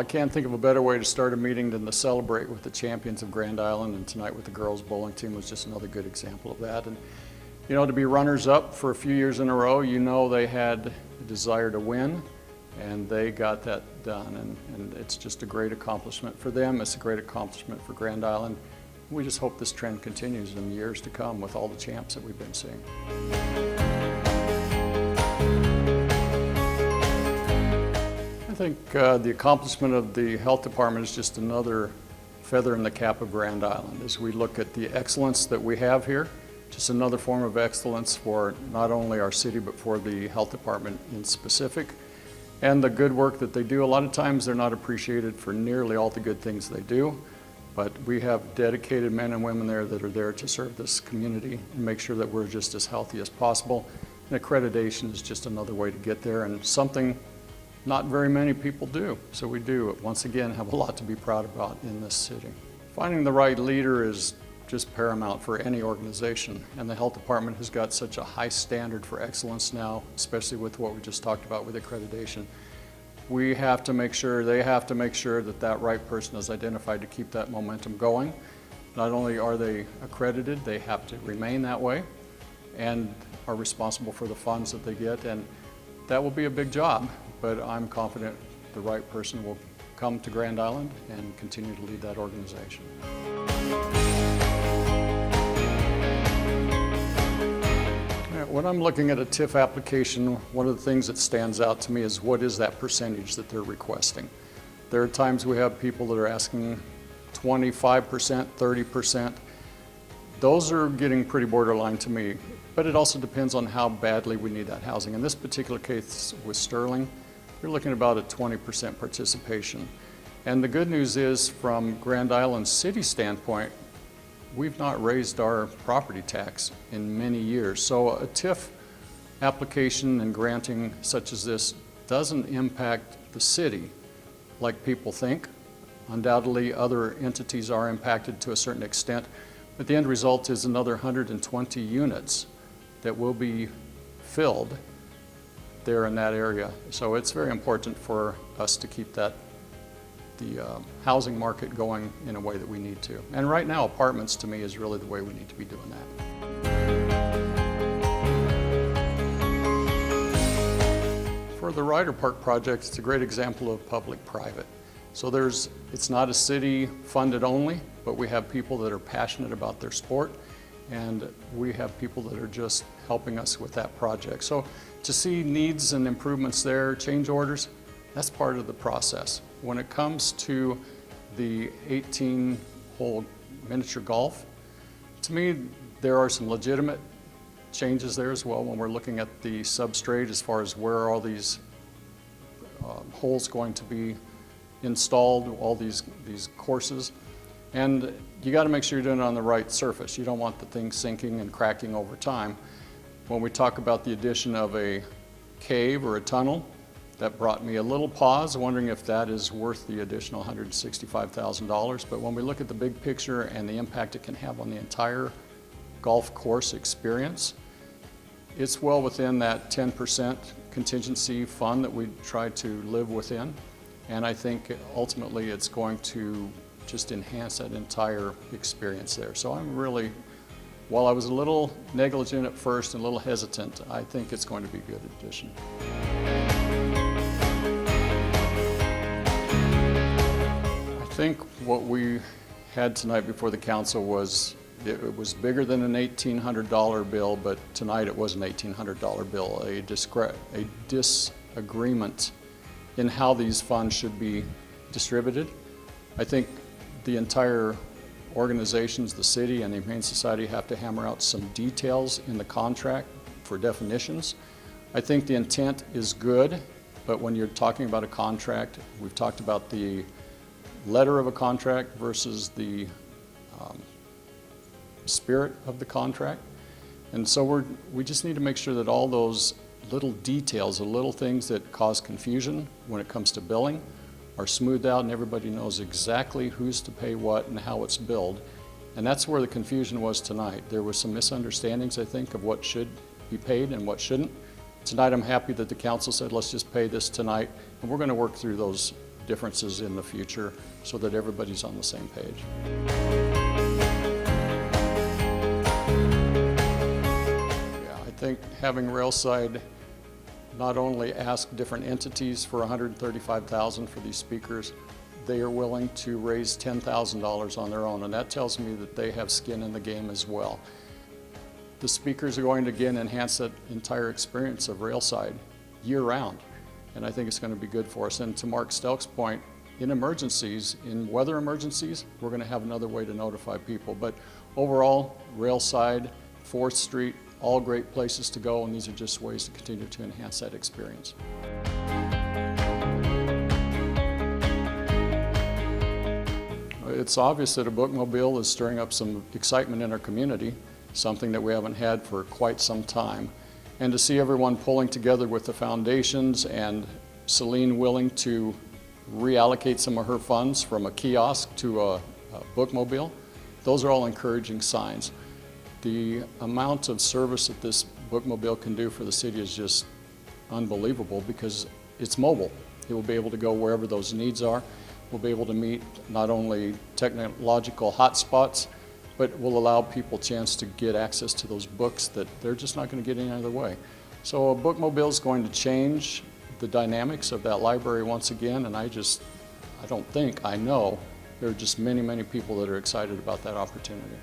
I can't think of a better way to start a meeting than to celebrate with the champions of Grand Island, and tonight with the girls bowling team was just another good example of that. And you know, to be runners up for a few years in a row, you know they had a desire to win, and they got that done, and it's just a great accomplishment for them. It's a great accomplishment for Grand Island. We just hope this trend continues in the years to come with all the champs that we've been seeing. I think the accomplishment of the health department is just another feather in the cap of Grand Island as we look at the excellence that we have here. Just another form of excellence for not only our city but for the health department in specific, and the good work that they do. A lot of times they're not appreciated for nearly all the good things they do, but we have dedicated men and women there that are there to serve this community and make sure that we're just as healthy as possible. And accreditation is just another way to get there, and something not very many people do. So we do, once again, have a lot to be proud about in this city. Finding the right leader is just paramount for any organization, and the health department has got such a high standard for excellence now, especially with what we just talked about with accreditation. We have to make sure, they have to make sure that that right person is identified to keep that momentum going. Not only are they accredited, they have to remain that way and are responsible for the funds that they get, and that will be a big job, but I'm confident the right person will come to Grand Island and continue to lead that organization. When I'm looking at a TIF application, one of the things that stands out to me is what is that percentage that they're requesting. There are times we have people that are asking 25%, 30%. Those are getting pretty borderline to me, but it also depends on how badly we need that housing. In this particular case with Sterling, you're looking at about a 20% participation. And the good news is, from Grand Island City standpoint, we've not raised our property tax in many years. So a TIF application and granting such as this doesn't impact the city like people think. Undoubtedly, other entities are impacted to a certain extent, but the end result is another 120 units that will be filled there in that area. So it's very important for us to keep the housing market going in a way that we need to. And right now, apartments to me is really the way we need to be doing that. For the Ryder Park project, it's a great example of public-private. So it's not a city funded only, but we have people that are passionate about their sport, and we have people that are just helping us with that project. So to see needs and improvements there, change orders, that's part of the process. When it comes to the 18-hole miniature golf, to me, there are some legitimate changes there as well when we're looking at the substrate as far as where are all these holes going to be installed, all these courses. And you got to make sure you're doing it on the right surface. You don't want the thing sinking and cracking over time. When we talk about the addition of a cave or a tunnel, that brought me a little pause, wondering if that is worth the additional $165,000. But when we look at the big picture and the impact it can have on the entire golf course experience, it's well within that 10% contingency fund that we try to live within. And I think ultimately it's going to just enhance that entire experience there. So I'm really, while I was a little negligent at first and a little hesitant, I think it's going to be a good addition. I think what we had tonight before the council was, it was bigger than an $1,800 bill, but tonight it was an $1,800 bill, a disagreement in how these funds should be distributed. I think the entire organizations, the city and the Humane Society, have to hammer out some details in the contract for definitions. I think the intent is good, but when you're talking about a contract, we've talked about the letter of a contract versus the spirit of the contract. And so we just need to make sure that all those little details, the little things that cause confusion when it comes to billing, are smoothed out and everybody knows exactly who's to pay what and how it's billed. And that's where the confusion was tonight. There was some misunderstandings, I think, of what should be paid and what shouldn't. Tonight I'm happy that the council said, let's just pay this tonight, and we're going to work through those differences in the future so that everybody's on the same page. Yeah, I think having Railside not only ask different entities for $135,000 for these speakers, they are willing to raise $10,000 on their own, and that tells me that they have skin in the game as well. The speakers are going to again enhance that entire experience of Railside year-round, and I think it's going to be good for us. And to Mark Stelk's point, in emergencies, in weather emergencies, we're going to have another way to notify people. But overall, Railside, 4th Street, all great places to go, and these are just ways to continue to enhance that experience. It's obvious that a bookmobile is stirring up some excitement in our community, something that we haven't had for quite some time. And to see everyone pulling together with the foundations and Celine willing to reallocate some of her funds from a kiosk to a bookmobile, those are all encouraging signs. The amount of service that this bookmobile can do for the city is just unbelievable because it's mobile. It will be able to go wherever those needs are. We'll be able to meet not only technological hotspots, but will allow people a chance to get access to those books that they're just not going to get any other way. So a bookmobile is going to change the dynamics of that library once again, and I know there are just many, many people that are excited about that opportunity.